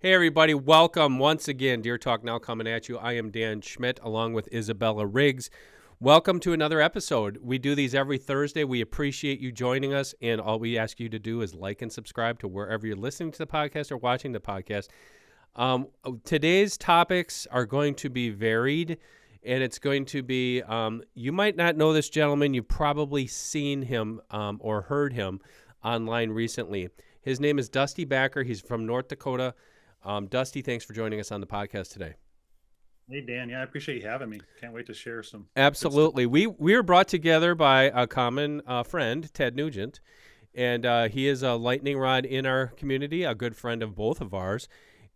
Hey, everybody. Welcome once again. Deer Talk now coming at you. I am Dan Schmidt along with Isabella Riggs. Welcome to another episode. We do these every Thursday. We appreciate you joining us, and all we ask you to do is like and subscribe to wherever you're listening to the podcast or watching the podcast. Today's topics are going to be varied, and it's going to be, you might not know this gentleman. You've probably seen him or heard him online recently. His name is Dusty Backer. He's from North Dakota. Dusty, thanks for joining us on the podcast today. Hey, Dan. Yeah, I appreciate you having me. Can't wait to share some. Absolutely. We were brought together by a common friend, Ted Nugent, and he is a lightning rod in our community, a good friend of both of ours.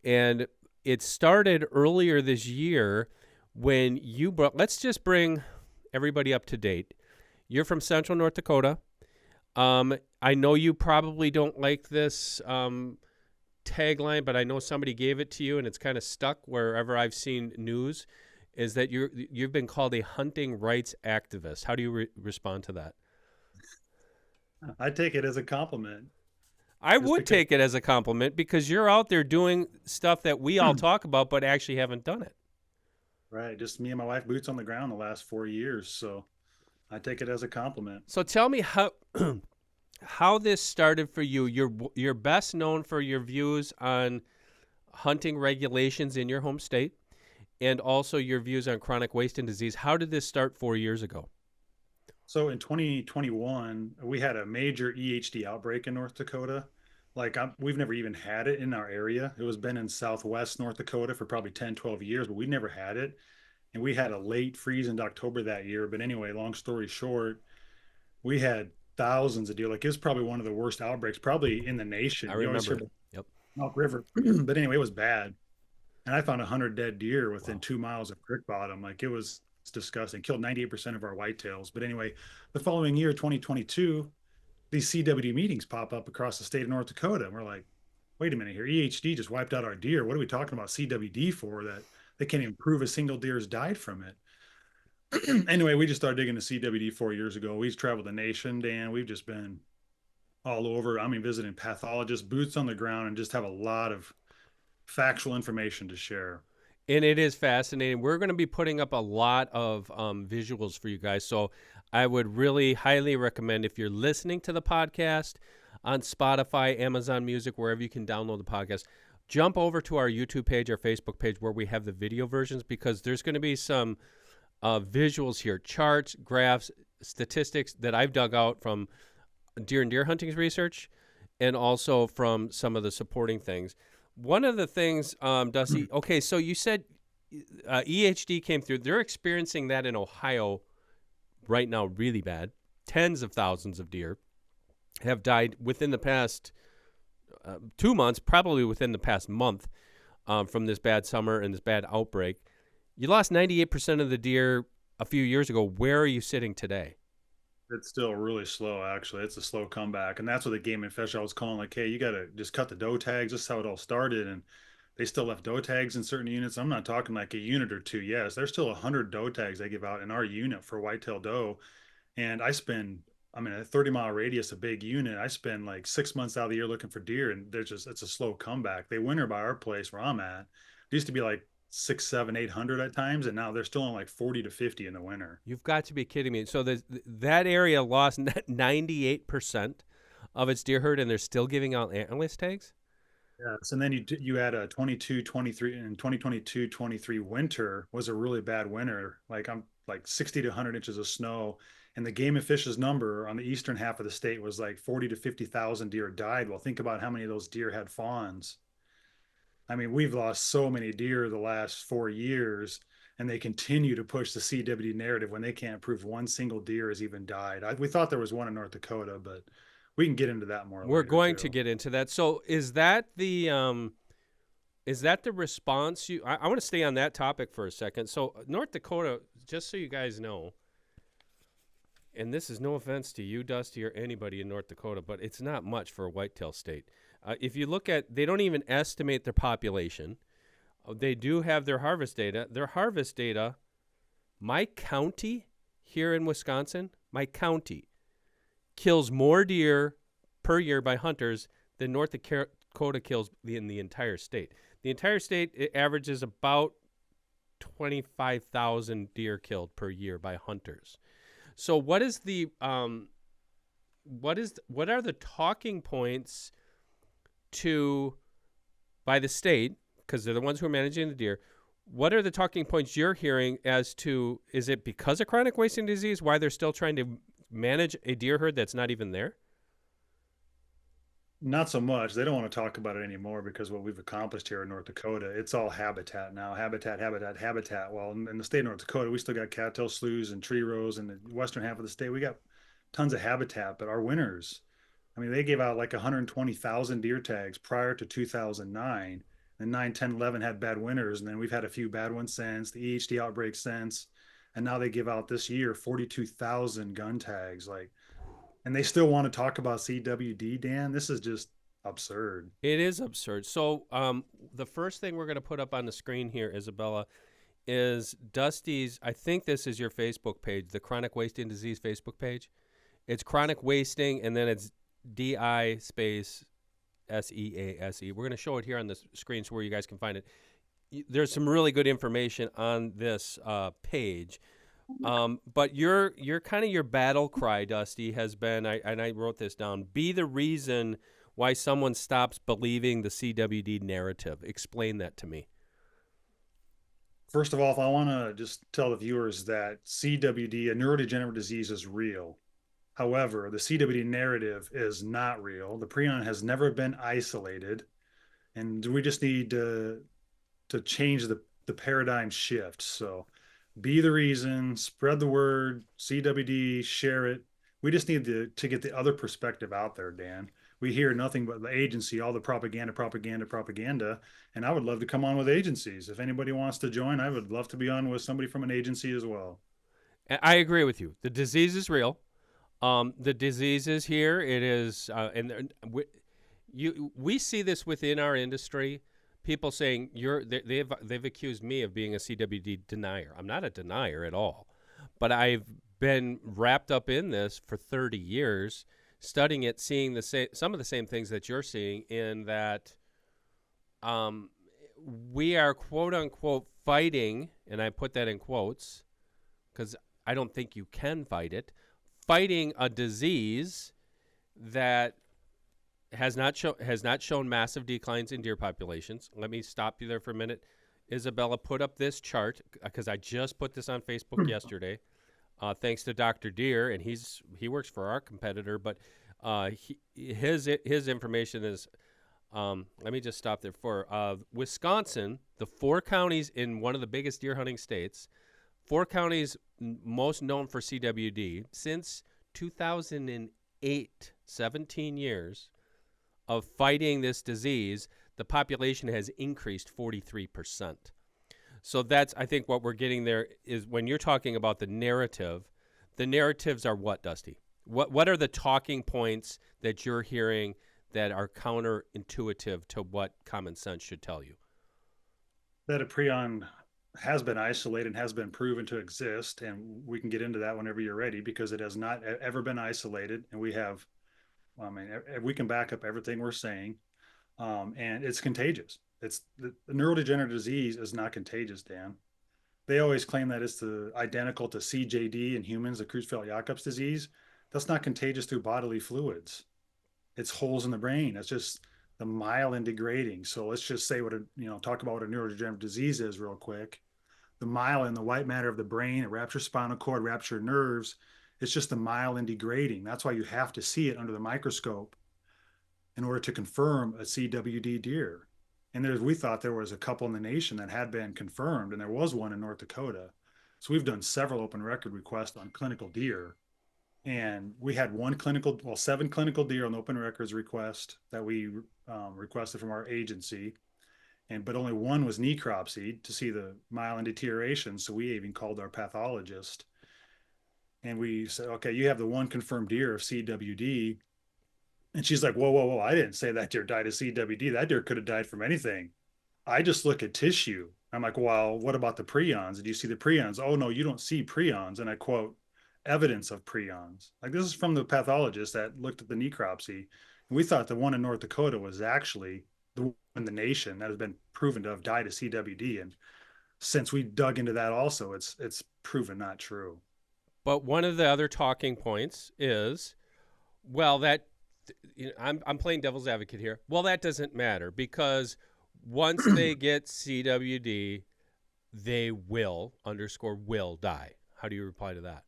And it started earlier this year when you brought, let's just bring everybody up to date. You're from Central North Dakota. I know you probably don't like this tagline, but I know somebody gave it to you, and it's kind of stuck wherever I've seen news, is that you've been called a hunting rights activist. How do you respond to that? I take it as a compliment. I would take it as a compliment because you're out there doing stuff that we all talk about but actually haven't done it. Right. Just me and my wife boots on the ground the last 4 years. So I take it as a compliment. So tell me how this started for you. You're best known for your views on hunting regulations in your home state and also your views on chronic waste and disease. How did this start 4 years ago? So in 2021, we had a major EHD outbreak in North Dakota. We've never even had it in our area. It was been in Southwest North Dakota for probably 10, 12 years, but we never had it. And we had a late freeze in October that year. But anyway, long story short, we had thousands of deer. Like, it was probably one of the worst outbreaks probably in the nation. I remember it. Yep. Elk River. But anyway, it was bad. And I found 100 dead deer within 2 miles of creek bottom. Like, it's disgusting. Killed 98% of our whitetails. But anyway, the following year, 2022, these CWD meetings pop up across the state of North Dakota. And we're like, wait a minute here. EHD just wiped out our deer. What are we talking about CWD for? That they can't even prove a single deer has died from it. Anyway, we just started digging the CWD 4 years ago. We've traveled the nation, Dan. We've just been all over. I mean, visiting pathologists, boots on the ground, and just have a lot of factual information to share. And it is fascinating. We're going to be putting up a lot of visuals for you guys. So I would really highly recommend, if you're listening to the podcast on Spotify, Amazon Music, wherever you can download the podcast, jump over to our YouTube page, our Facebook page, where we have the video versions, because there's going to be some visuals here, charts, graphs, statistics that I've dug out from deer and deer hunting research and also from some of the supporting things. One of the things, Dusty, okay, so you said EHD came through. They're experiencing that in Ohio right now really bad. Tens of thousands of deer have died within the past 2 months, probably within the past month, from this bad summer and this bad outbreak. You lost 98% of the deer a few years ago. Where are you sitting today? It's still really slow, actually. It's a slow comeback. And that's what the game and fish I was calling, like, hey, you got to just cut the doe tags. This is how it all started. And they still left doe tags in certain units. I'm not talking like a unit or two. Yes, there's still 100 doe tags they give out in our unit for whitetail doe. And I mean, a 30-mile radius, a big unit. I spend like 6 months out of the year looking for deer, and it's a slow comeback. They winter by our place where I'm at. It used to be like 6, 7, 800 at times, and now they're still on like 40 to 50 in the winter. You've got to be kidding me. So that area lost 98% of its deer herd, and they're still giving out antlerless tags? Yes, and then you had a 22, 23, and 2022, 23 winter was a really bad winter. Like, I'm like 60 to 100 inches of snow, and the game and fish's number on the eastern half of the state was like 40 to 50,000 deer died. Well, think about how many of those deer had fawns. I mean, we've lost so many deer the last 4 years, and they continue to push the CWD narrative when they can't prove one single deer has even died. We thought there was one in North Dakota, but we can get into that more. We're going to get into that. So is that the response I want to stay on that topic for a second. So North Dakota, just so you guys know, and this is no offense to you, Dusty, or anybody in North Dakota, but it's not much for a whitetail state. If you look at, they don't even estimate their population. They do have their harvest data. Their harvest data, my county here in Wisconsin, my county kills more deer per year by hunters than North Dakota kills in the entire state. The entire state, it averages about 25,000 deer killed per year by hunters. So what are the talking points to by the state, because they're the ones who are managing the deer? What are the talking points you're hearing as to, is it because of chronic wasting disease why they're still trying to manage a deer herd that's not even there? Not so much. They don't want to talk about it anymore because what we've accomplished here in North Dakota, it's all habitat now. Habitat, habitat, habitat. Well, in the state of North Dakota, we still got cattail sloughs and tree rows in the western half of the state. We got tons of habitat, but our winters, I mean, they gave out like 120,000 deer tags prior to 2009. And 9, 10, 11 had bad winters. And then we've had a few bad ones since, the EHD outbreak since. And now they give out this year 42,000 gun tags. Like, and they still want to talk about CWD, Dan. This is just absurd. It is absurd. So, the first thing we're going to put up on the screen here, Isabella, is Dusty's. I think this is your Facebook page, the Chronic Wasting Disease Facebook page. It's chronic wasting, and then it's DI space SEASE. We're going to show it here on the screen so where you guys can find it. There's some really good information on this page. But your kind of your battle cry, Dusty, has been, I wrote this down, be the reason why someone stops believing the CWD narrative. Explain that to me. First of all, I want to just tell the viewers that CWD, a neurodegenerative disease, is real. However, the CWD narrative is not real. The prion has never been isolated, and we just need to change the paradigm shift. So be the reason, spread the word, CWD, share it. We just need to get the other perspective out there, Dan. We hear nothing but the agency, all the propaganda, propaganda, propaganda. And I would love to come on with agencies. If anybody wants to join, I would love to be on with somebody from an agency as well. I agree with you. The disease is real. The disease is here. It is, we see this within our industry. People saying they've accused me of being a CWD denier. I'm not a denier at all, but I've been wrapped up in this for 30 years, studying it, seeing some of the same things that you're seeing. In that, we are quote unquote fighting, and I put that in quotes because I don't think you can fight it. Fighting a disease that has not shown massive declines in deer populations. Let me stop you there for a minute. Isabella, put up this chart because I just put this on Facebook yesterday. Thanks to Dr. Deer, and he works for our competitor, but his information is. Let me just stop there for Wisconsin. The 4 counties in one of the biggest deer hunting states, 4 counties most known for CWD since 2008, 17 years of fighting this disease, the population has increased 43%. So that's, I think, what we're getting there is when you're talking about the narratives are what, Dusty? What are the talking points that you're hearing that are counterintuitive to what common sense should tell you? That a prion has been isolated and has been proven to exist, and we can get into that whenever you're ready because it has not ever been isolated, and we have, I mean, we can back up everything we're saying, and it's contagious. It's the neurodegenerative disease is not contagious, Dan. They always claim that it's identical to CJD in humans, the Creutzfeldt-Jakob's disease. That's not contagious through bodily fluids. It's holes in the brain. It's just the myelin degrading. So let's just say talk about what a neurodegenerative disease is real quick. The myelin, the white matter of the brain, it ruptures spinal cord, ruptures nerves. It's just the myelin degrading. That's why you have to see it under the microscope in order to confirm a CWD deer. And we thought there was a couple in the nation that had been confirmed, and there was one in North Dakota. So we've done several open record requests on clinical deer. And we had 7 clinical deer on the open records request that we requested from our agency. But only one was necropsied to see the myelin deterioration. So we even called our pathologist. And we said, okay, you have the one confirmed deer of CWD. And she's like, whoa, whoa, whoa. I didn't say that deer died of CWD. That deer could have died from anything. I just look at tissue. I'm like, well, what about the prions? Did you see the prions? Oh, no, you don't see prions. And I quote, evidence of prions. Like, this is from the pathologist that looked at the necropsy. And we thought the one in North Dakota was actually in the nation that has been proven to have died of CWD. And since we dug into that also, it's proven not true. But one of the other talking points is, well, that I'm playing devil's advocate here. Well, that doesn't matter because once they get CWD, they will underscore will die. How do you reply to that?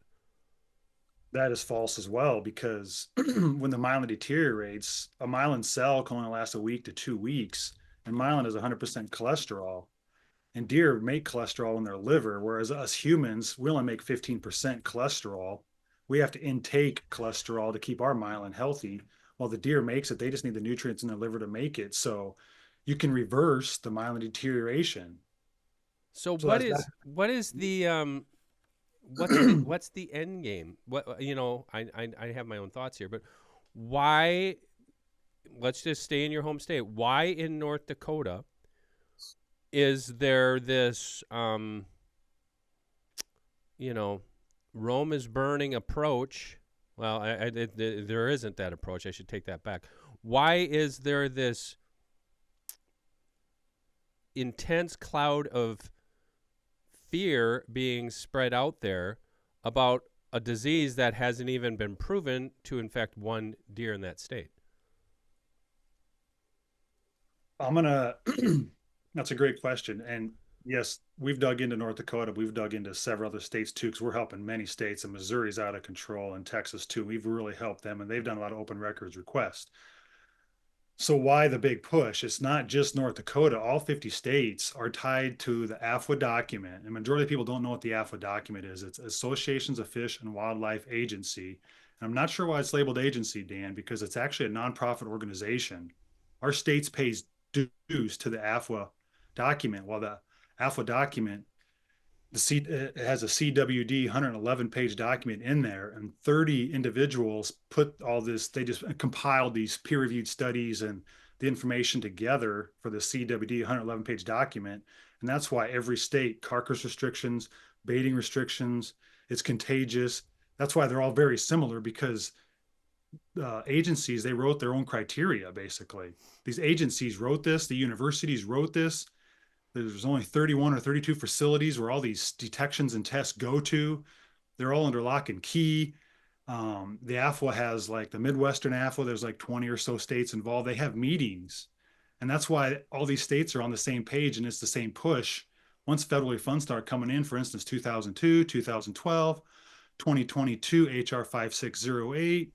That is false as well because when the myelin deteriorates, a myelin cell can only last a week to 2 weeks, and myelin is 100% cholesterol. And deer make cholesterol in their liver, whereas us humans, we only make 15% cholesterol. We have to intake cholesterol to keep our myelin healthy. While the deer makes it, they just need the nutrients in their liver to make it. So you can reverse the myelin deterioration. So So that's that. what is the what's the end game? What I have my own thoughts here, but why? Let's just stay in your home state. Why in North Dakota is there this you know Rome is burning approach? Well, there isn't that approach. I should take that back. Why is there this intense cloud of fear being spread out there about a disease that hasn't even been proven to infect one deer in that state? I'm gonna. That's a great question, and yes, we've dug into North Dakota. We've dug into several other states too, because we're helping many states, and Missouri's out of control, and Texas too. We've really helped them, and they've done a lot of open records requests. So why the big push? It's not just North Dakota. All 50 states are tied to the AFWA document. And majority of people don't know what the AFWA document is. It's Associations of Fish and Wildlife Agency. And I'm not sure why it's labeled agency, Dan, because it's actually a nonprofit organization. Our states pays dues to the AFWA document, while the AFWA document it has a CWD 111-page document in there, and 30 individuals put all this. They just compiled these peer-reviewed studies and the information together for the CWD 111-page document, and that's why every state carcass restrictions, baiting restrictions, it's contagious. That's why they're all very similar because agencies they wrote their own criteria basically. These agencies wrote this. The universities wrote this. There's only 31 or 32 facilities where all these detections and tests go to. They're all under lock and key. The AFWA has like the Midwestern AFWA, there's like 20 or so states involved. They have meetings. And that's why all these states are on the same page and it's the same push. Once federally funds start coming in, for instance, 2002, 2012, 2022, HR 5608,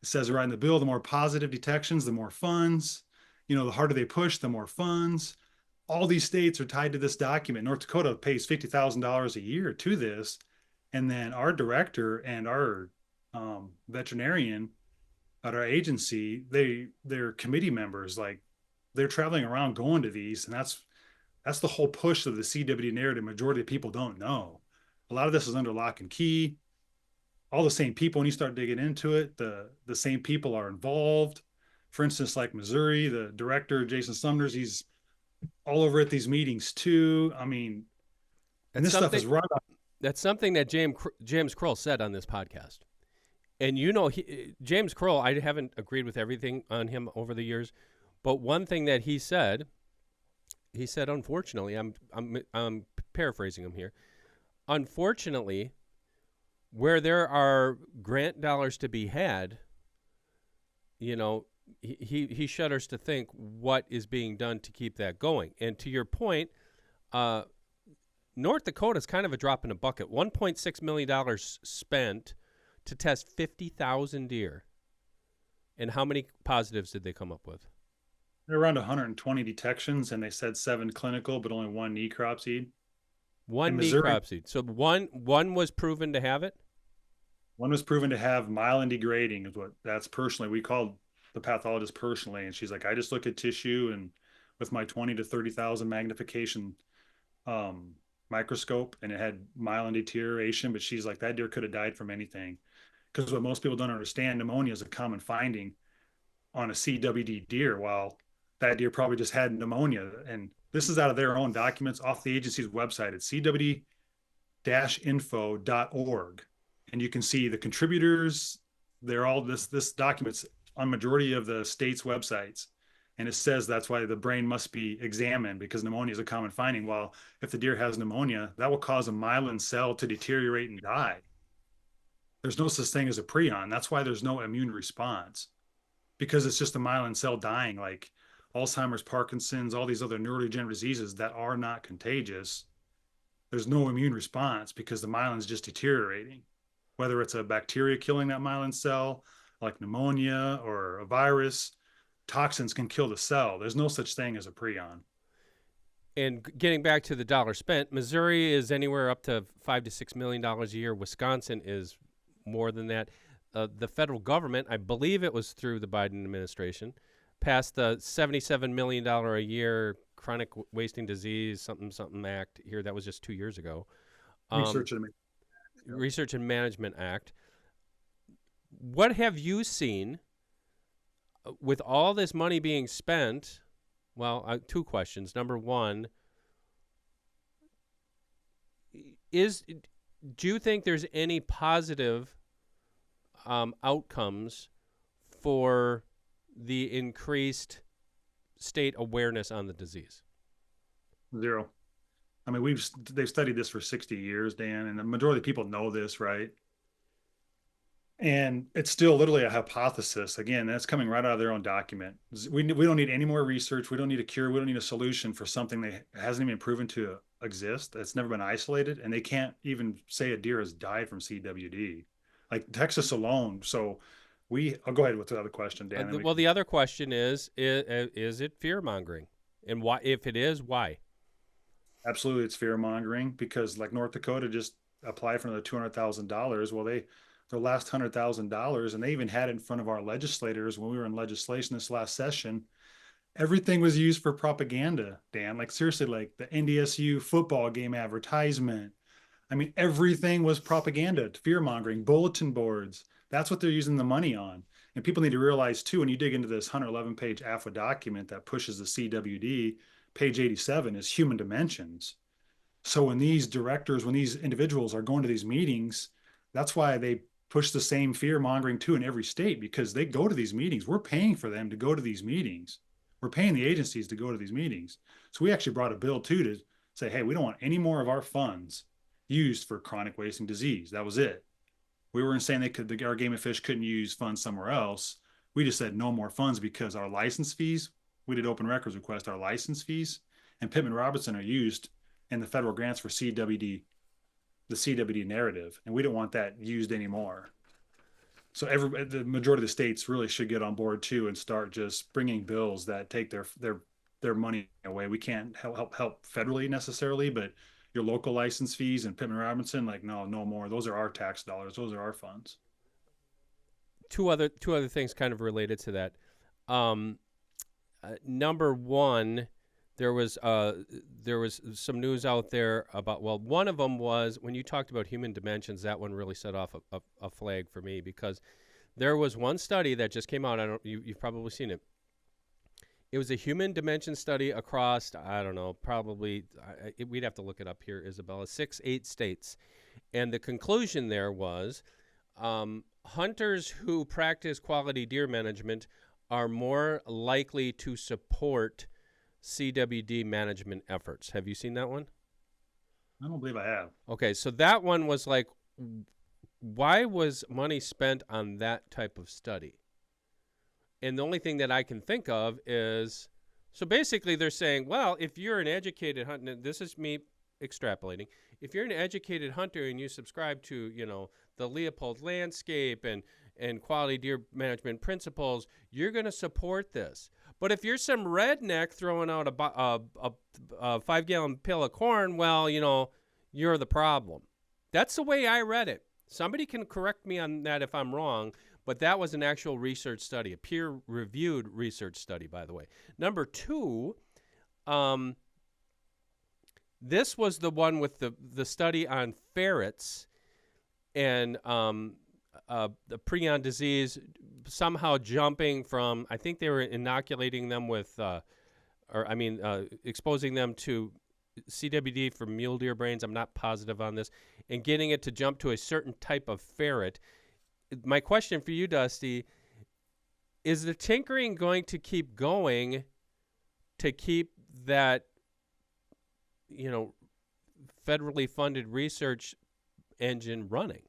it says right in the bill, the more positive detections, the more funds. The harder they push, the more funds. All these states are tied to this document. North Dakota pays $50,000 a year to this. And then our director and our veterinarian at our agency, they're committee members. Like they're traveling around going to these. And that's the whole push of the CWD narrative. Majority of people don't know. A lot of this is under lock and key. All the same people, when you start digging into it, the same people are involved. For instance, like Missouri, the director, Jason Sumners, he's all over at these meetings too. I mean, and That's this stuff something is right on. that's something that James Kroll said on this podcast. And James Kroll, I haven't agreed with everything on him over the years, but one thing that he said, unfortunately, I'm paraphrasing him here. Unfortunately, where there are grant dollars to be had, he shudders to think what is being done to keep that going. And to your point, North Dakota is kind of a drop in a bucket. $1.6 million spent to test 50,000 deer. And how many positives did they come up with? They're around 120 detections, and they said 7 clinical, but only 1 knee cropsy. In One knee Missouri, crop seed. So one was proven to have it? 1 was proven to have myelin degrading, is what that's personally. We called the pathologist personally, and she's like, I just look at tissue and with my 20 to 30,000 magnification um, microscope, and it had myelin deterioration. But she's like, that deer could have died from anything. Because what most people don't understand, pneumonia is a common finding on a CWD deer, while that deer probably just had pneumonia. And this is out of their own documents off the agency's website at cwd-info.org. And you can see the contributors. They're all this documents on majority of the state's websites. And it says that's why the brain must be examined because pneumonia is a common finding. Well, if the deer has pneumonia, that will cause a myelin cell to deteriorate and die. There's no such thing as a prion. That's why there's no immune response because it's just a myelin cell dying, like Alzheimer's, Parkinson's, all these other neurodegenerative diseases that are not contagious. There's no immune response because the myelin is just deteriorating. Whether it's a bacteria killing that myelin cell, like pneumonia or a virus, toxins can kill the cell. There's no such thing as a prion. And getting back to the dollar spent, Missouri is anywhere up to $5 to $6 million a year. Wisconsin is more than that. The federal government, I believe it was through the Biden administration, passed the $77 million a year chronic wasting disease something act here. That was just 2 years ago. Research and Research and Management Act. What have you seen with all this money being spent? Well, two questions. Number one, do you think there's any positive outcomes for the increased state awareness on the disease? Zero. I mean, they've studied this for 60 years, Dan, and the majority of people know this, right? And it's still literally a hypothesis. Again, that's coming right out of their own document. We don't need any more research. We don't need a cure. We don't need a solution for something that hasn't even been proven to exist. It's never been isolated. And they can't even say a deer has died from CWD. Like Texas alone. So I'll go ahead with the other question, Dan. The other question is it fear mongering? And why, if it is, why? Absolutely, it's fear mongering because like North Dakota just applied for another $200,000. Well, their last $100,000, and they even had it in front of our legislators when we were in legislation this last session. Everything was used for propaganda, Dan. Like seriously, like the NDSU football game advertisement. I mean, everything was propaganda, fear mongering, bulletin boards. That's what they're using the money on. And people need to realize too, when you dig into this 111-page AFWA document that pushes the CWD, page 87 is human dimensions. So when these individuals are going to these meetings, that's why they push the same fear mongering too in every state, because they go to these meetings. We're paying for them to go to these meetings. We're paying the agencies to go to these meetings. So we actually brought a bill too to say, hey, we don't want any more of our funds used for chronic wasting disease. That was it. We weren't saying our game and fish couldn't use funds somewhere else. We just said no more funds because our license fees, we did open records request, our license fees and Pittman Robertson are used in the federal grants for CWD, the CWD narrative, and we don't want that used anymore. So the majority of the states really should get on board too and start just bringing bills that take their money away. We can't help federally necessarily, but your local license fees and Pittman Robertson, like no more. Those are our tax dollars. Those are our funds. Two other things kind of related to that. Number one, there was some news out there about, well, one of them was when you talked about human dimensions, that one really set off a flag for me because there was one study that just came out. You've probably seen it. It was a human dimension study across, I don't know, probably, we'd have to look it up here, Isabella, 8 states. And the conclusion there was hunters who practice quality deer management are more likely to support CWD management efforts. Have you seen that one? I don't believe I have. Okay, so that one was like, why was money spent on that type of study? And the only thing that I can think of is, so basically they're saying, well, if you're an educated hunter, this is me extrapolating, if you're an educated hunter and you subscribe to, the Leopold landscape and quality deer management principles, you're going to support this. But if you're some redneck throwing out a 5-gallon pail of corn, well, you're the problem. That's the way I read it. Somebody can correct me on that if I'm wrong, but that was an actual research study, a peer-reviewed research study, by the way. Number two, this was the one with the study on ferrets and the prion disease somehow jumping from, I think they were inoculating them with, exposing them to CWD for mule deer brains. I'm not positive on this. And getting it to jump to a certain type of ferret. My question for you, Dusty, is the tinkering going to keep going to keep that, you know, federally funded research engine running?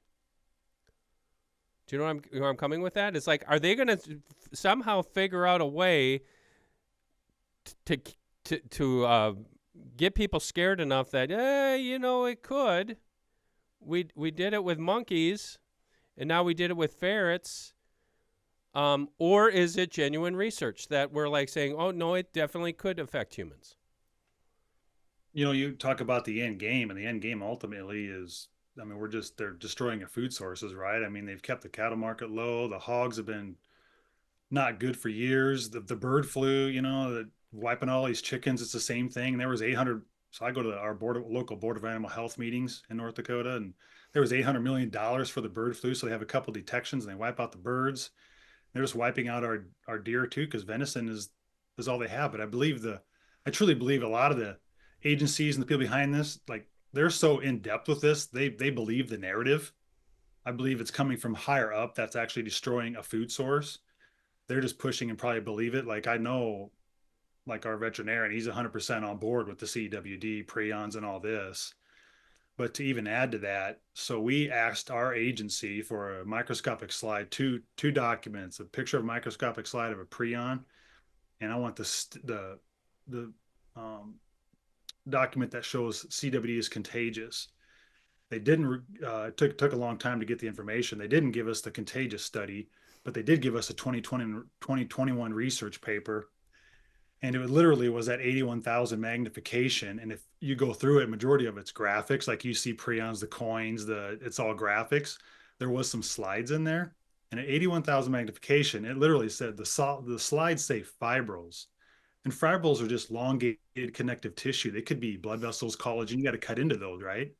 Do you know where I'm coming with that? It's like, are they going to somehow figure out a way to get people scared enough that, it could. We did it with monkeys, and now we did it with ferrets. Or is it genuine research that we're like saying, oh no, it definitely could affect humans? You talk about the end game, and the end game ultimately is, I mean, they're destroying our food sources, right? I mean, they've kept the cattle market low. The hogs have been not good for years. The bird flu, wiping all these chickens, it's the same thing. There was 800. So I go to our local board of animal health meetings in North Dakota, and there was $800 million for the bird flu. So they have a couple detections and they wipe out the birds. They're just wiping out our deer too, because venison is all they have. But I truly believe a lot of the agencies and the people behind this, like, they're so in depth with this, they believe the narrative. I believe it's coming from higher up that's actually destroying a food source. They're just pushing and probably believe it. Like, I know, like, our veterinarian, he's 100% on board with the CWD, prions, and all this. But to even add to that, so we asked our agency for a microscopic slide, two documents, a picture of a microscopic slide of a prion, and I want the document that shows CWD is contagious. They didn't. Took a long time to get the information. They didn't give us the contagious study, but they did give us a 2021 research paper, and it literally was at 81,000 magnification. And if you go through it, majority of it's graphics, like you see prions, the coins, it's all graphics. There was some slides in there, and at 81,000 magnification, it literally said the slides say fibrils, and fibrils are just elongated connective tissue. They could be blood vessels, collagen. You got to cut into those, right?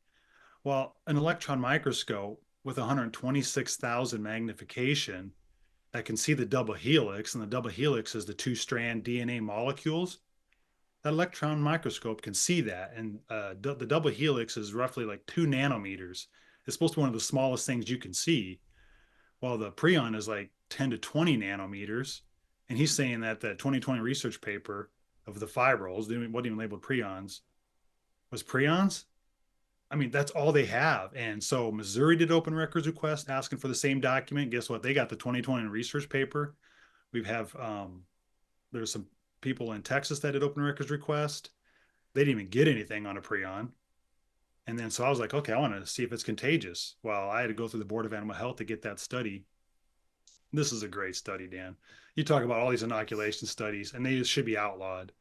Well, an electron microscope with 126,000 magnification that can see the double helix, and the double helix is the two-strand DNA molecules. That electron microscope can see that, and the double helix is roughly like 2 nanometers. It's supposed to be one of the smallest things you can see, while the prion is like 10 to 20 nanometers. And he's saying that the 2020 research paper of the fibrils, they wasn't even labeled prions, was prions. I mean, that's all they have. And so Missouri did open records request asking for the same document. Guess what? They got the 2020 research paper. We have there's some people in Texas that did open records request. They didn't even get anything on a prion. And then so I was like, okay, I want to see if it's contagious. Well, I had to go through the Board of Animal Health to get that study. This is a great study, Dan. You talk about all these inoculation studies, and they should be outlawed.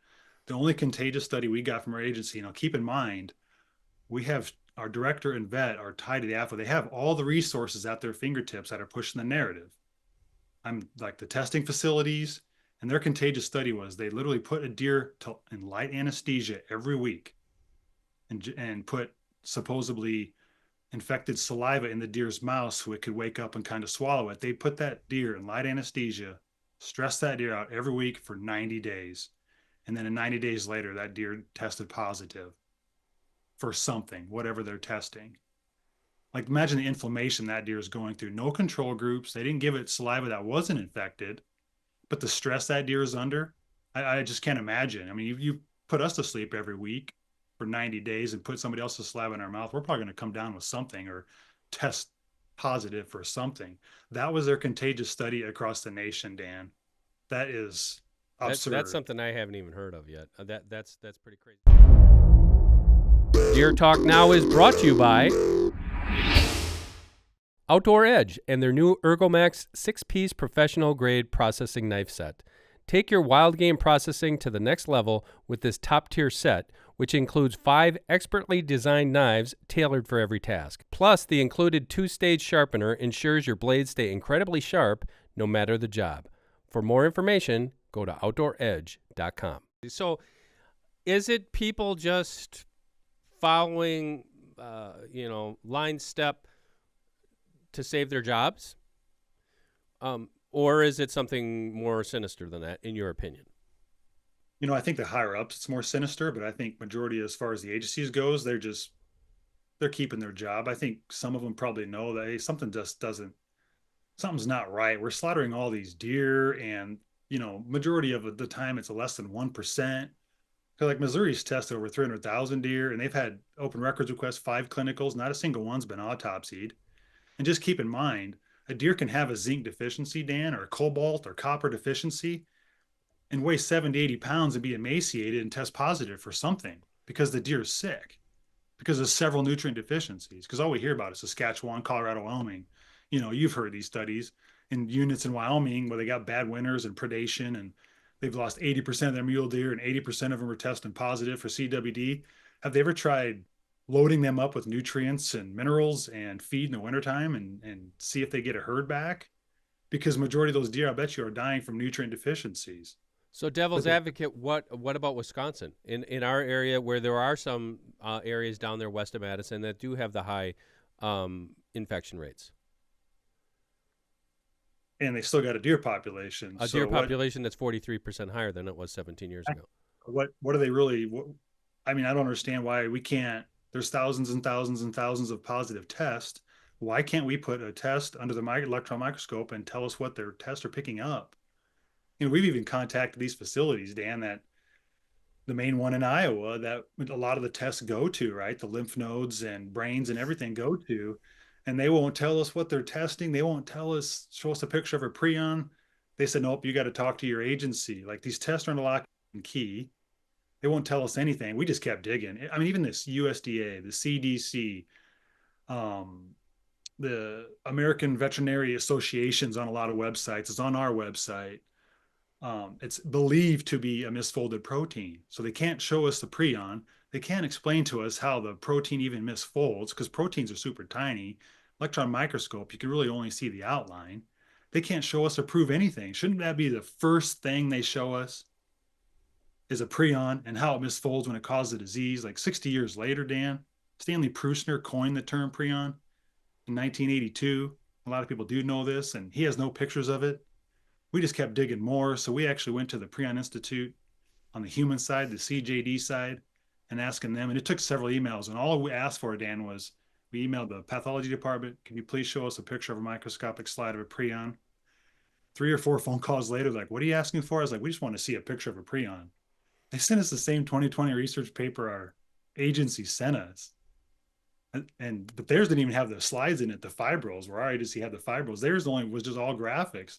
The only contagious study we got from our agency, now keep in mind, we have our director and vet are tied to the AFO. They have all the resources at their fingertips that are pushing the narrative. I'm like the testing facilities, and their contagious study was they literally put a deer in light anesthesia every week, and put supposedly infected saliva in the deer's mouth so it could wake up and kind of swallow it. They put that deer in light anesthesia, stress that deer out every week for 90 days. And then 90 days later, that deer tested positive for something, whatever they're testing. Like, imagine the inflammation that deer is going through. No control groups. They didn't give it saliva that wasn't infected, but the stress that deer is under, I just can't imagine. I mean, you put us to sleep every week for 90 days and put somebody else's saliva in our mouth, we're probably going to come down with something or test positive for something. That was their contagious study across the nation, Dan. That is absurd. That's something I haven't even heard of yet. That's pretty crazy. Deer Talk Now is brought to you by Outdoor Edge and their new Ergomax 6-piece professional grade processing knife set. Take your wild game processing to the next level with this top-tier set, which includes 5 expertly designed knives tailored for every task. Plus, the included 2-stage sharpener ensures your blades stay incredibly sharp no matter the job. For more information, go to OutdoorEdge.com. So, is it people just following, line step to save their jobs? Or is it something more sinister than that, in your opinion? I think the higher ups, it's more sinister, but I think majority, as far as the agencies goes, they're keeping their job. I think some of them probably know that, hey, something just doesn't something's not right. We're slaughtering all these deer, and majority of the time it's less than 1%. Because like Missouri's tested over 300,000 deer, and they've had open records requests, 5 clinicals. Not a single one's been autopsied. And just keep in mind, a deer can have a zinc deficiency, Dan, or a cobalt or copper deficiency, and weigh 70, 80 pounds and be emaciated and test positive for something because the deer is sick, because of several nutrient deficiencies. Because all we hear about is Saskatchewan, Colorado, Wyoming. You've heard these studies in units in Wyoming where they got bad winters and predation, and they've lost 80% of their mule deer, and 80% of them are testing positive for CWD. Have they ever tried loading them up with nutrients and minerals and feed in the wintertime and see if they get a herd back? Because majority of those deer, I bet you, are dying from nutrient deficiencies. So, But devil's they, advocate, what about Wisconsin? In our area, where there are some areas down there west of Madison that do have the high infection rates, and they still got a deer population. a So deer population that's 43% higher than it was 17 years ago. what are they really? I mean, I don't understand why we can't. There's thousands and thousands and thousands of positive tests. Why can't we put a test under the electron microscope and tell us what their tests are picking up? We've even contacted these facilities, Dan, that the main one in Iowa that a lot of the tests go to, right? The lymph nodes and brains and everything go to, and they won't tell us what they're testing. They won't show us a picture of a prion. They said, nope, you got to talk to your agency. Like, these tests aren't lock and key. They won't tell us anything. We just kept digging. I mean, even this USDA, the CDC, um, the American Veterinary Association's on a lot of websites. It's on our website. It's believed to be a misfolded protein. So they can't show us the prion. They can't explain to us how the protein even misfolds, because proteins are super tiny. Electron microscope, you can really only see the outline. They can't show us or prove anything. Shouldn't that be the first thing they show us? Is a prion and how it misfolds when it causes a disease? Like 60 years later, Dan, Stanley Prusiner coined the term prion in 1982. A lot of people do know this, and he has no pictures of it. We just kept digging more. So we actually went to the Prion Institute on the human side, the CJD side, and asking them. And it took several emails. And all we asked for, Dan, was we emailed the pathology department. Can you please show us a picture of a microscopic slide of a prion? 3 or 4 phone calls later, like, what are you asking for? I was like, we just want to see a picture of a prion. They sent us the same 2020 research paper our agency sent us. But theirs didn't even have the slides in it, the fibrils, where our agency had the fibrils. Theirs only was just all graphics,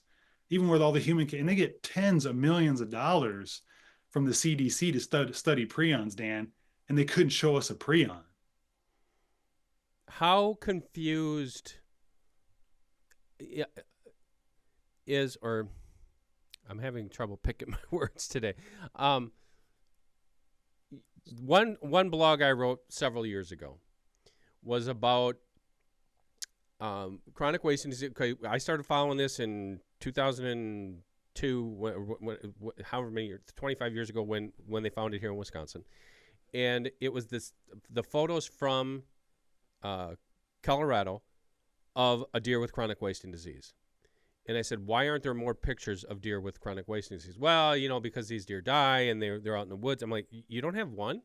even with all the human, and they get tens of millions of dollars from the CDC to study prions, Dan, and they couldn't show us a prion. How confused is, or I'm having trouble picking my words today. One blog I wrote several years ago was about chronic wasting disease. I started following this in 2002, however many years, 25 years ago, when they found it here in Wisconsin, and it was the photos from Colorado of a deer with chronic wasting disease. And I said, why aren't there more pictures of deer with chronic wasting disease? Well, because these deer die and they're out in the woods. I'm like, you don't have one?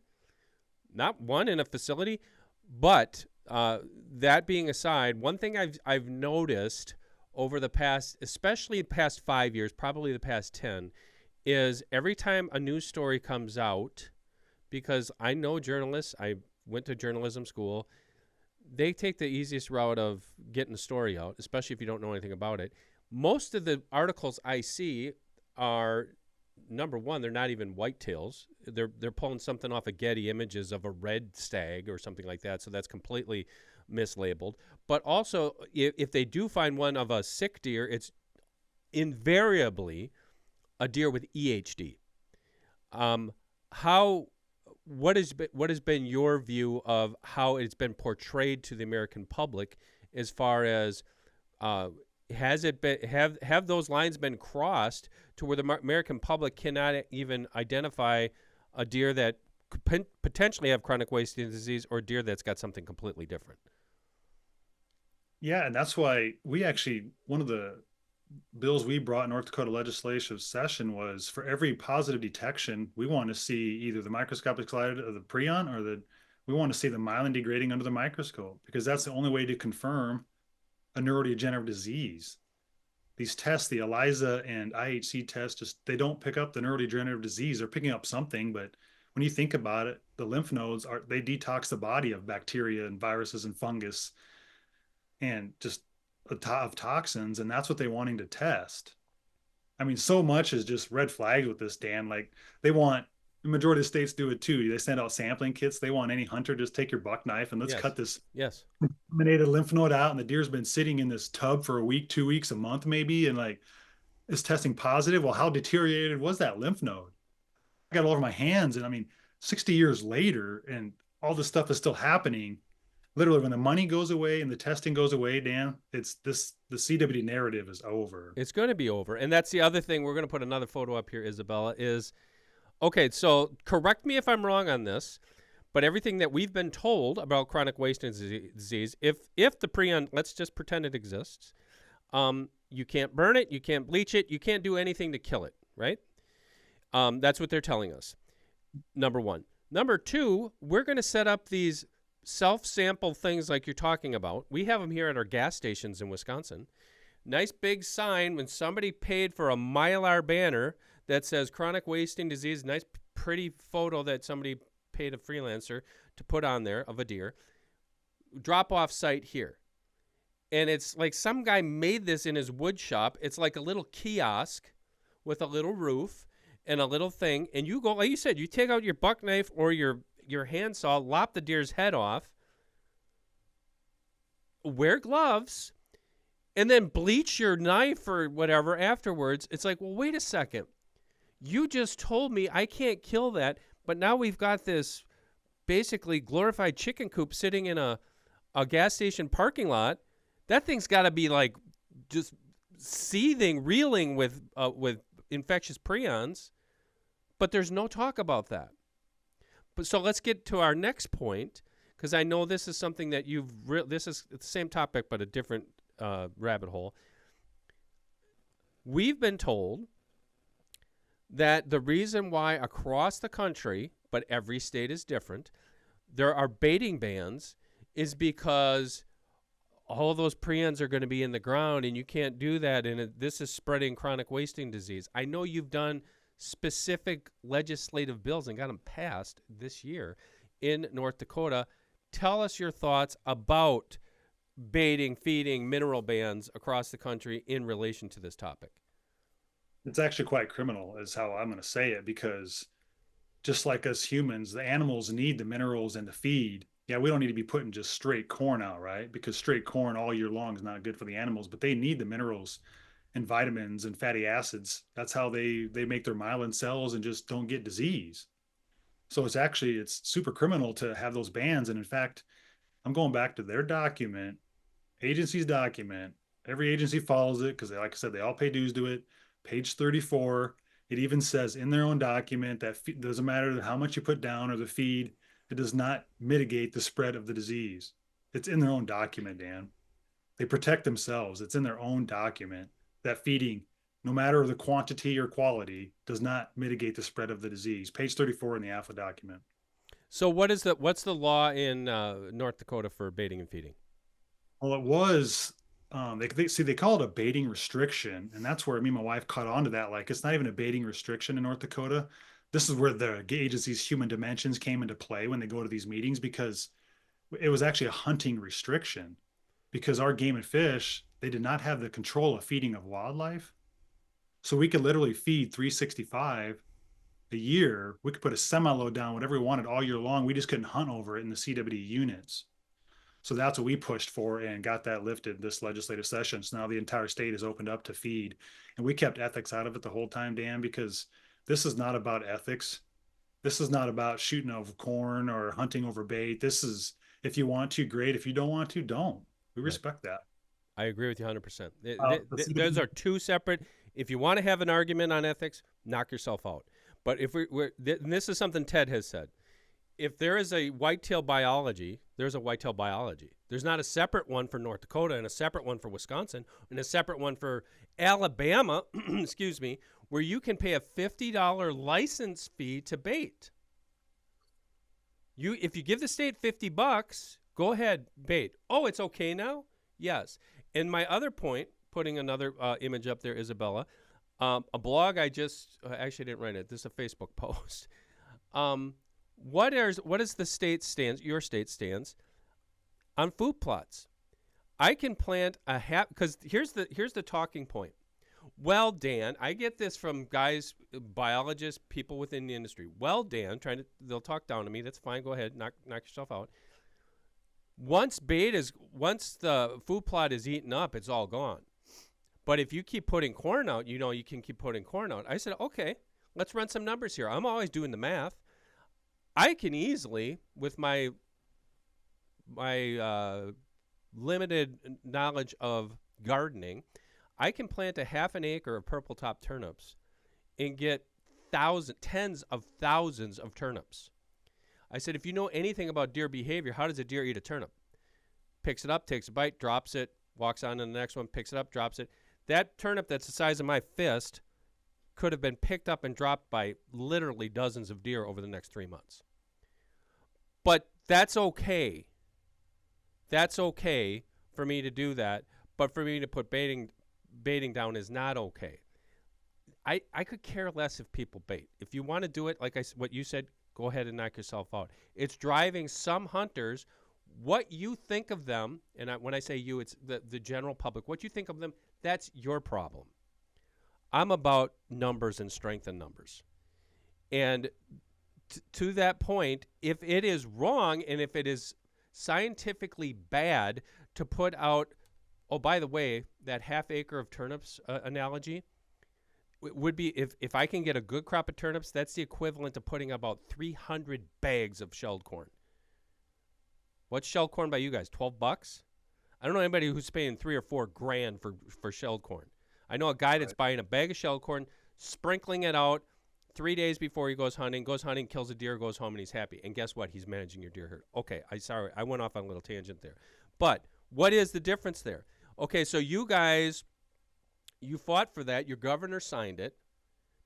Not one in a facility? But that being aside, one thing I've noticed over the past, especially the past 5 years, probably the past 10, is every time a news story comes out, because I know journalists, I went to journalism school, they take the easiest route of getting the story out, especially if you don't know anything about it. Most of the articles I see are, number one, they're not even whitetails. They're pulling something off of Getty Images of a red stag or something like that, so that's completely mislabeled. But also, if they do find one of a sick deer, it's invariably a deer with EHD. What has been your view of how it's been portrayed to the American public, as far as has it been, have those lines been crossed to where the American public cannot even identify a deer that could potentially have chronic wasting disease, or a deer that's got something completely different? Yeah, and that's why one of the bills we brought in North Dakota legislative session was, for every positive detection, we want to see either the microscopic slide of the prion, or we want to see the myelin degrading under the microscope, because that's the only way to confirm a neurodegenerative disease. these tests, the ELISA and IHC tests, just they don't pick up the neurodegenerative disease. They're picking up something, but when you think about it, the lymph nodes are they detox the body of bacteria and viruses and fungus and just of toxins, and that's what they're wanting to test. I mean, so much is just red flags with this, Dan. Like they want the majority of states do it too. They send out sampling kits. They want any hunter just take your buck knife and let's Yes. cut this Yes. contaminated lymph node out. And the deer's been sitting in this tub for a week, 2 weeks, a month maybe, and like is testing positive. Well, how deteriorated was that lymph node? I got it all over my hands, and I mean, 60 years later, and all this stuff is still happening. Literally, when the money goes away and the testing goes away, Dan, it's this the CWD narrative is over. It's going to be over. And that's the other thing. We're going to put another photo up here, Isabella, is okay. So correct me if I'm wrong on this, but everything that we've been told about chronic wasting disease, if the prion, let's just pretend it exists, you can't burn it, you can't bleach it, you can't do anything to kill it, right? That's what they're telling us. Number one. Number two, we're going to set up these self-sample things like you're talking about. We have them here at our gas stations in Wisconsin. Nice big sign when somebody paid for a Mylar banner that says chronic wasting disease. Nice pretty photo that somebody paid a freelancer to put on there of a deer. Drop-off site here. And it's like some guy made this in his wood shop. It's like a little kiosk with a little roof and a little thing. And you go, like you said, you take out your buck knife or your handsaw, lop the deer's head off, wear gloves, and then bleach your knife or whatever afterwards. It's like, well, wait a second. You just told me I can't kill that, but now we've got this basically glorified chicken coop sitting in a gas station parking lot. That thing's got to be like just seething, reeling with infectious prions, but there's no talk about that. But so let's get to our next point, because I know this is something that this is the same topic but a different rabbit hole. We've been told that the reason why across the country, but every state is different, there are baiting bans is because all those prions are going to be in the ground and you can't do that, and this is spreading chronic wasting disease. I know you've done specific legislative bills and got them passed this year in North Dakota. Tell us your thoughts about baiting, feeding, mineral bans across the country in relation to this topic. It's actually quite criminal, is how I'm going to say it, because just like us humans, the animals need the minerals and the feed. Yeah, we don't need to be putting just straight corn out, right? Because straight corn all year long is not good for the animals, but they need the minerals and vitamins and fatty acids. That's how they make their myelin cells and just don't get disease. So it's super criminal to have those bans. And in fact, I'm going back to their document, agency's document. Every agency follows it because, like I said, they all pay dues to it. Page 34, it even says in their own document that doesn't matter how much you put down or the feed, it does not mitigate the spread of the disease. It's in their own document, Dan. They protect themselves. It's in their own document that feeding, no matter the quantity or quality, does not mitigate the spread of the disease. Page 34 in the AFA document. So what's the law in North Dakota for baiting and feeding? Well, it was, they call it a baiting restriction. And that's where me and my wife caught on to that. Like, it's not even a baiting restriction in North Dakota. This is where the agency's human dimensions came into play when they go to these meetings, because it was actually a hunting restriction, because our game and fish, they did not have the control of feeding of wildlife. So we could literally feed 365 a year. We could put a semi-load down, whatever we wanted all year long. We just couldn't hunt over it in the CWD units. So that's what we pushed for and got that lifted this legislative session. So now the entire state is opened up to feed. And we kept ethics out of it the whole time, Dan, because this is not about ethics. This is not about shooting over corn or hunting over bait. This is, if you want to, great. If you don't want to, don't. We respect that. I agree with you 100%. Those are two separate. If you want to have an argument on ethics, knock yourself out. But if and this is something Ted has said. If there is a whitetail biology, there's a whitetail biology. There's not a separate one for North Dakota and a separate one for Wisconsin and a separate one for Alabama, excuse me, where you can pay a $50 license fee to bait. If you give the state $50, go ahead, bait. Oh, it's okay now? Yes. And my other point, putting another image up there, Isabella. A blog I just actually didn't write it. This is a Facebook post. What is the state stands? Your state stands on food plots. I can plant a because here's the talking point. Well, Dan, I get this from guys, biologists, people within the industry. Well, Dan, they'll talk down to me. That's fine. Go ahead, knock yourself out. Once the food plot is eaten up, it's all gone. But if you keep putting corn out, you can keep putting corn out. I said, okay, let's run some numbers here. I'm always doing the math. I can easily, with my limited knowledge of gardening, I can plant a half an acre of purple top turnips and get tens of thousands of turnips. I said, if you know anything about deer behavior, how does a deer eat a turnip? Picks it up, takes a bite, drops it, walks on to the next one, picks it up, drops it. That turnip that's the size of my fist could have been picked up and dropped by literally dozens of deer over the next 3 months. But that's okay. That's okay for me to do that. But for me to put baiting down is not okay. I could care less if people bait. If you want to do it, like what you said, go ahead and knock yourself out. It's driving some hunters. What you think of them, and when I say you, it's the general public, what you think of them, that's your problem. I'm about numbers and strength in numbers. And to that point, if it is wrong and if it is scientifically bad to put out, oh, by the way, that half acre of turnips analogy would be, if I can get a good crop of turnips, that's the equivalent of putting about 300 bags of shelled corn. What's shelled corn by you guys? $12? I don't know anybody who's paying $3 or $4 grand for shelled corn. I know a guy that's buying a bag of shelled corn, sprinkling it out 3 days before he goes hunting, kills a deer, goes home, and he's happy. And guess what? He's managing your deer herd. Okay, sorry, I went off on a little tangent there. But what is the difference there? Okay, so you guys, you fought for that. Your governor signed it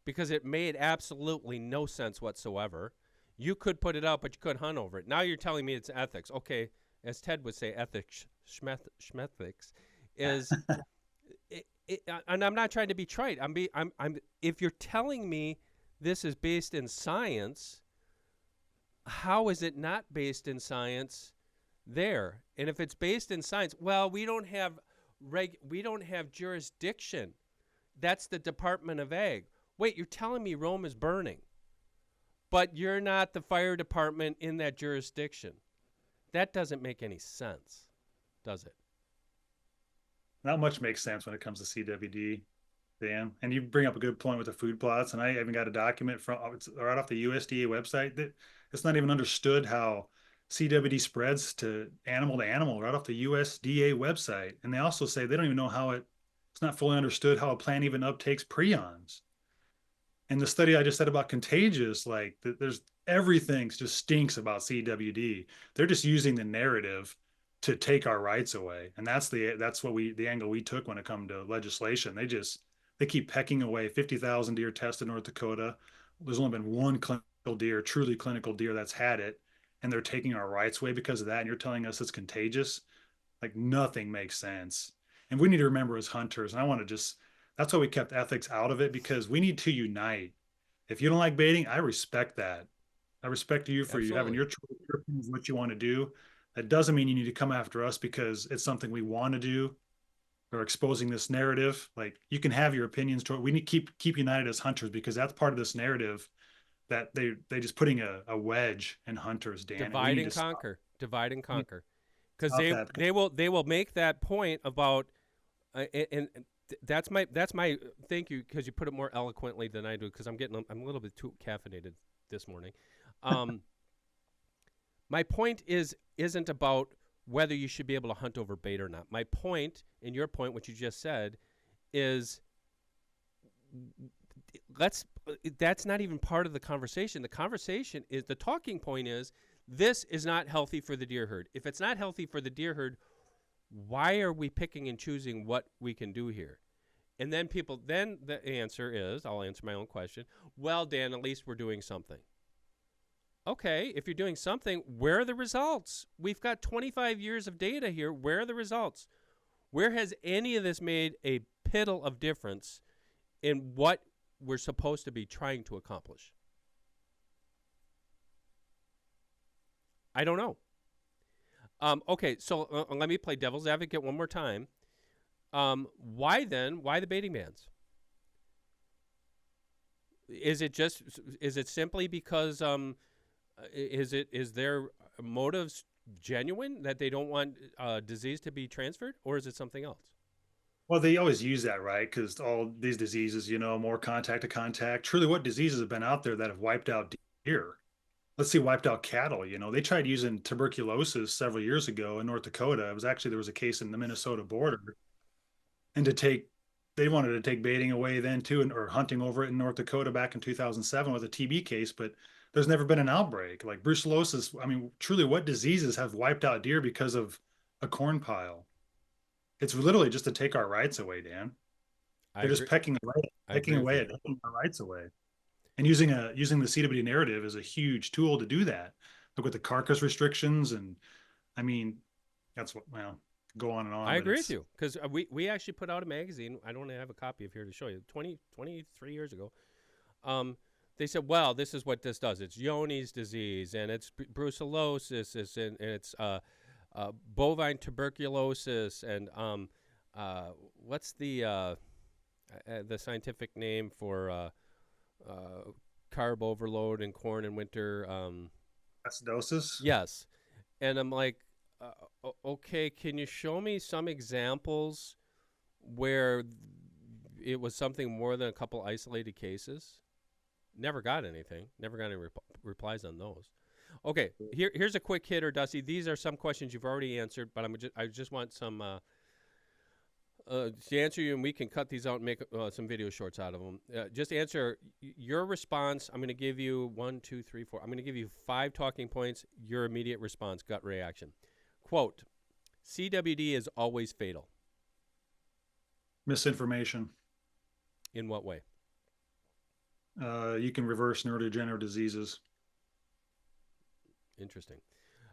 because it made absolutely no sense whatsoever. You could put it out, but you couldn't hunt over it. Now you're telling me it's ethics. Okay, as Ted would say, ethics, schmethics, is... and I'm not trying to be trite. If you're telling me this is based in science, how is it not based in science there? And if it's based in science, well, we don't have jurisdiction. That's the Department of Ag. Wait, you're telling me Rome is burning, but you're not the fire department in that jurisdiction. That doesn't make any sense, does it? Not much makes sense when it comes to CWD, Dan. And you bring up a good point with the food plots. And I even got a document it's right off the USDA website that it's not even understood how CWD spreads to animal right off the USDA website. And they also say they don't even know how it's not fully understood how a plant even uptakes prions. And the study I just said about contagious, like there's everything just stinks about CWD. They're just using the narrative to take our rights away. And that's the angle we took when it come to legislation. They keep pecking away. 50,000 deer tested in North Dakota. There's only been one truly clinical deer that's had it. And they're taking our rights away because of that. And you're telling us it's contagious. Like nothing makes sense. And we need to remember as hunters, and that's why we kept ethics out of it, because we need to unite. If you don't like baiting, I respect that. I respect you for you having your opinion of what you want to do. That doesn't mean you need to come after us because it's something we want to do or exposing this narrative. Like you can have your opinions we need to keep united as hunters, because that's part of this narrative that they just putting a wedge in hunters, Dan. Divide and conquer. Because they will make that point about and that's my thank you, because you put it more eloquently than I do, because I'm a little bit too caffeinated this morning. My point isn't about whether you should be able to hunt over bait or not. My point, and your point, what you just said, is that's not even part of the conversation. The conversation is, the talking point is, this is not healthy for the deer herd. If it's not healthy for the deer herd, why are we picking and choosing what we can do here? And then the answer is, I'll answer my own question, well, Dan, at least we're doing something. Okay, if you're doing something, where are the results? We've got 25 years of data here. Where are the results? Where has any of this made a piddle of difference in what we're supposed to be trying to accomplish? I don't know. Okay, so let me play devil's advocate one more time. Why then? Why the baiting bans? Is it just? Is it simply because? Is their motives genuine that they don't want disease to be transferred, or is it something else? Well, they always use that, right? Because all these diseases, more contact to contact. Truly, what diseases have been out there that have wiped out deer? Let's see, wiped out cattle. They tried using tuberculosis several years ago in North Dakota. It was actually there was a case in the Minnesota border, and they wanted to take baiting away then too, or hunting over it in North Dakota back in 2007 with a TB case, but there's never been an outbreak like brucellosis. I mean, truly, what diseases have wiped out deer because of a corn pile? It's literally just to take our rights away, Dan. I They're just agree. pecking away, I pecking agree with away you. at taking our rights away. And using the CWD narrative is a huge tool to do that. Look with the carcass restrictions, and I mean, that's what go on and I on, but agree with it's you because we actually put out a magazine. I don't have a copy of here to show you. 23 years ago. Um, they said, well, this is what this does. It's Johne's disease and it's brucellosis and it's bovine tuberculosis and what's the scientific name for carb overload in corn in winter? acidosis. Yes. And I'm like, okay, can you show me some examples where it was something more than a couple isolated cases? Never got anything. Never got any replies on those. Okay, here's a quick hitter, Dusty. These are some questions you've already answered, but I just want some to answer you, and we can cut these out and make some video shorts out of them. Just answer your response. I'm going to give you 1, 2, 3, 4. I'm going to give you 5 talking points. Your immediate response, gut reaction. Quote: CWD is always fatal. Misinformation. In what way? You can reverse neurodegenerative diseases. Interesting.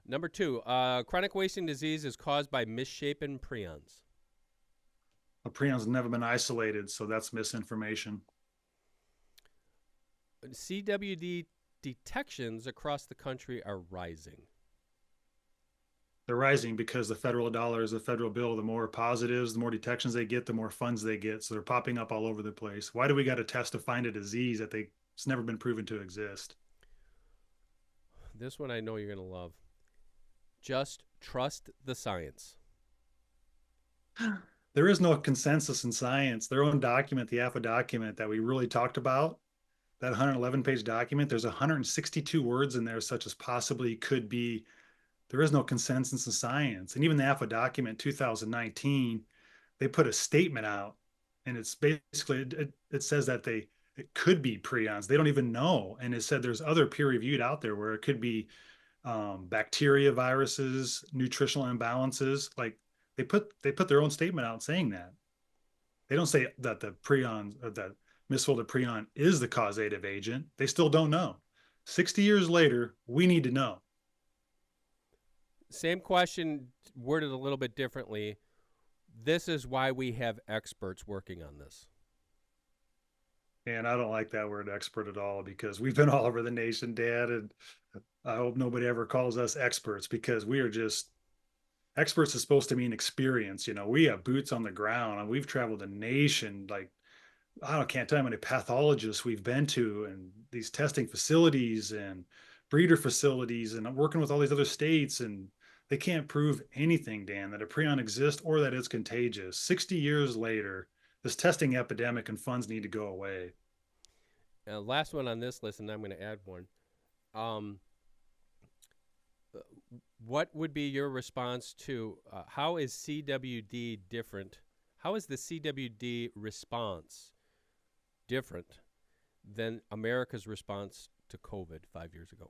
Number 2, chronic wasting disease is caused by misshapen prions. A prion's never been isolated, so that's misinformation. CWD detections across the country are rising. They're rising because the federal dollars, the federal bill, the more positives, the more detections they get, the more funds they get. So they're popping up all over the place. Why do we got to test to find a disease that it's never been proven to exist? This one I know you're going to love. Just trust the science. There is no consensus in science. Their own document, the AFA document that we really talked about, that 111-page document, there's 162 words in there, such as possibly, could be. There is no consensus in science. And even the AFA document 2019, they put a statement out, and it's basically it says that it could be prions. They don't even know, and it said there's other peer reviewed out there where it could be bacteria, viruses, nutritional imbalances. Like they put their own statement out saying that. They don't say that the prion or that misfolded prion is the causative agent. They still don't know. 60 years later, we need to know. Same question, worded a little bit differently. This is why we have experts working on this. And I don't like that word expert at all because we've been all over the nation, Dad. And I hope nobody ever calls us experts because we are just experts is supposed to mean experience. We have boots on the ground and we've traveled the nation. Like, can't tell you how many pathologists we've been to and these testing facilities and breeder facilities, and I'm working with all these other states, and they can't prove anything, Dan, that a prion exists or that it's contagious. 60 years later, this testing epidemic and funds need to go away. Last one on this list, and I'm going to add one. Um, what would be your response to how is CWD different? How is the CWD response different than America's response to COVID 5 years ago?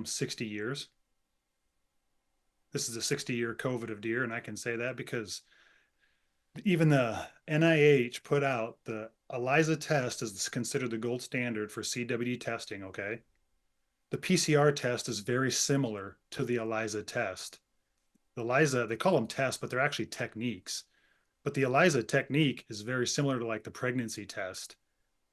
60 years. This is a 60-year COVID of deer, and I can say that because even the NIH put out the ELISA test is considered the gold standard for CWD testing, okay? The PCR test is very similar to the ELISA test. the ELISA, they call them tests, but they're actually techniques. But the ELISA technique is very similar to like the pregnancy test.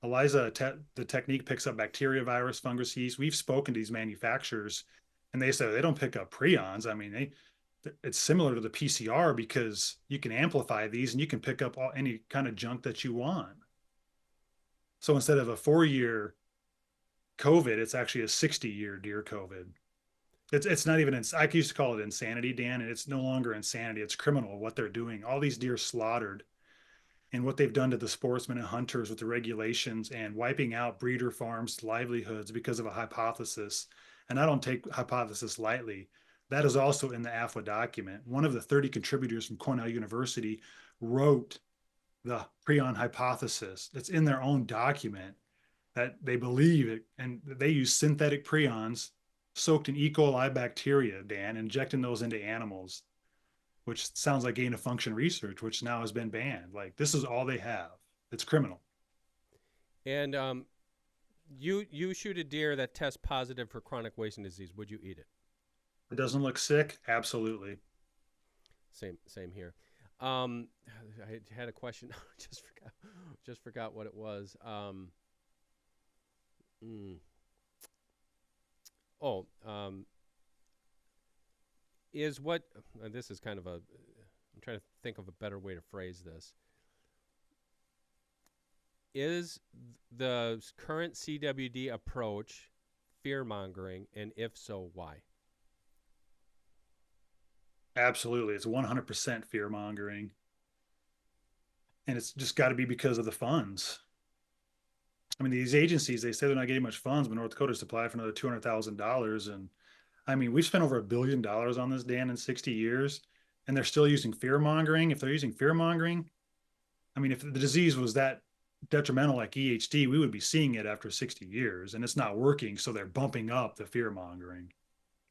ELISA, the technique picks up bacteria, virus, fungus, yeast. We've spoken to these manufacturers, and they say they don't pick up prions. I mean, it's similar to the PCR because you can amplify these and you can pick up any kind of junk that you want. So instead of a 4-year COVID, it's actually a 60-year deer COVID. It's not even, I used to call it insanity, Dan, and it's no longer insanity. It's criminal what they're doing. All these deer slaughtered and what they've done to the sportsmen and hunters with the regulations and wiping out breeder farms' livelihoods because of a hypothesis. And I don't take hypothesis lightly. That is also in the AFWA document. One of the 30 contributors from Cornell University wrote the prion hypothesis. It's in their own document that they believe it, and they use synthetic prions soaked in E. coli bacteria, Dan, injecting those into animals, which sounds like gain of function research, which now has been banned. Like, this is all they have. It's criminal. And you shoot a deer that tests positive for chronic wasting disease. Would you eat it? It doesn't look sick? Absolutely. Same here. I had a question. just forgot what it was. Is what this is kind of I'm trying to think of a better way to phrase this. Is the current CWD approach fear-mongering, and if so, why? Absolutely. It's 100% fear-mongering. And it's just got to be because of the funds. I mean, these agencies, they say they're not getting much funds, but North Dakota applied for another $200,000. And I mean, we've spent over $1 billion on this, Dan, in 60 years, and they're still using fear-mongering. If they're using fear-mongering, I mean, if the disease was that detrimental like EHD, we would be seeing it after 60 years, and it's not working. So they're bumping up the fear-mongering.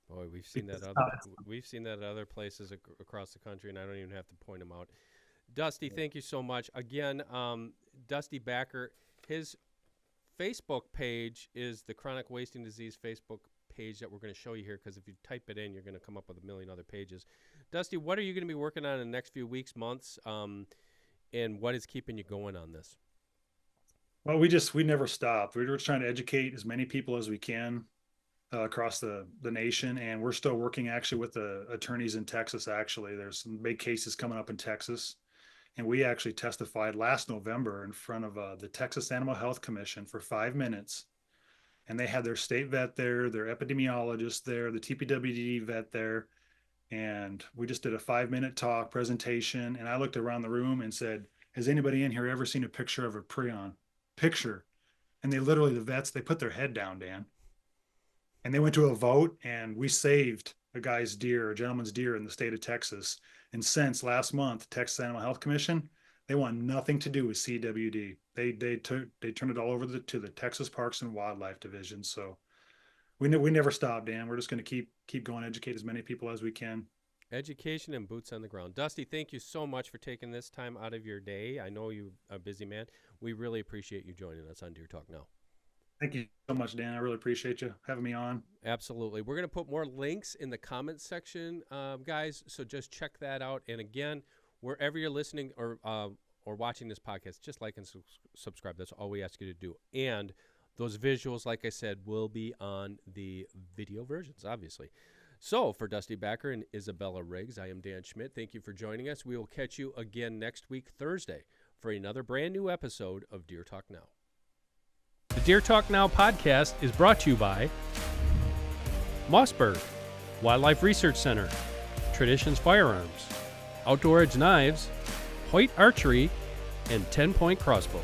Boy, we've seen that at other places across the country, and I don't even have to point them out. Dusty, thank you so much. Again, Dusty Backer, his Facebook page is the Chronic Wasting Disease Facebook page that we're going to show you here, because if you type it in, you're going to come up with a million other pages. Dusty, what are you going to be working on in the next few weeks, months, and what is keeping you going on this? Well, we never stop. We're trying to educate as many people as we can across the nation, and we're still working actually with the attorneys in Texas. Actually, there's some big cases coming up in Texas, and we actually testified last November in front of the Texas Animal Health Commission for 5 minutes, and they had their state vet there, their epidemiologist there, the TPWD vet there, and we just did a 5-minute talk presentation. And I looked around the room and said, has anybody in here ever seen a picture of a prion? Picture. And they literally, the vets, they put their head down, Dan. And they went to a vote, and we saved a gentleman's deer in the state of Texas. And since last month, Texas Animal Health Commission, they want nothing to do with CWD. They turned it all over to the Texas Parks and Wildlife Division. So we never stop, Dan. We're just going to keep going, educate as many people as we can. Education and boots on the ground. Dusty, thank you so much for taking this time out of your day. I know you're a busy man. We really appreciate you joining us on Deer Talk Now. Thank you so much, Dan. I really appreciate you having me on. Absolutely. We're going to put more links in the comments section, guys, so just check that out. And again, wherever you're listening or watching this podcast, just like and subscribe. That's all we ask you to do. And those visuals, like I said, will be on the video versions, obviously. So for Dusty Backer and Isabella Riggs, I am Dan Schmidt. Thank you for joining us. We will catch you again next week, Thursday, for another brand new episode of Deer Talk Now. The Deer Talk Now podcast is brought to you by Mossberg, Wildlife Research Center, Traditions Firearms, Outdoor Edge Knives, Hoyt Archery, and 10 Point Crossbow.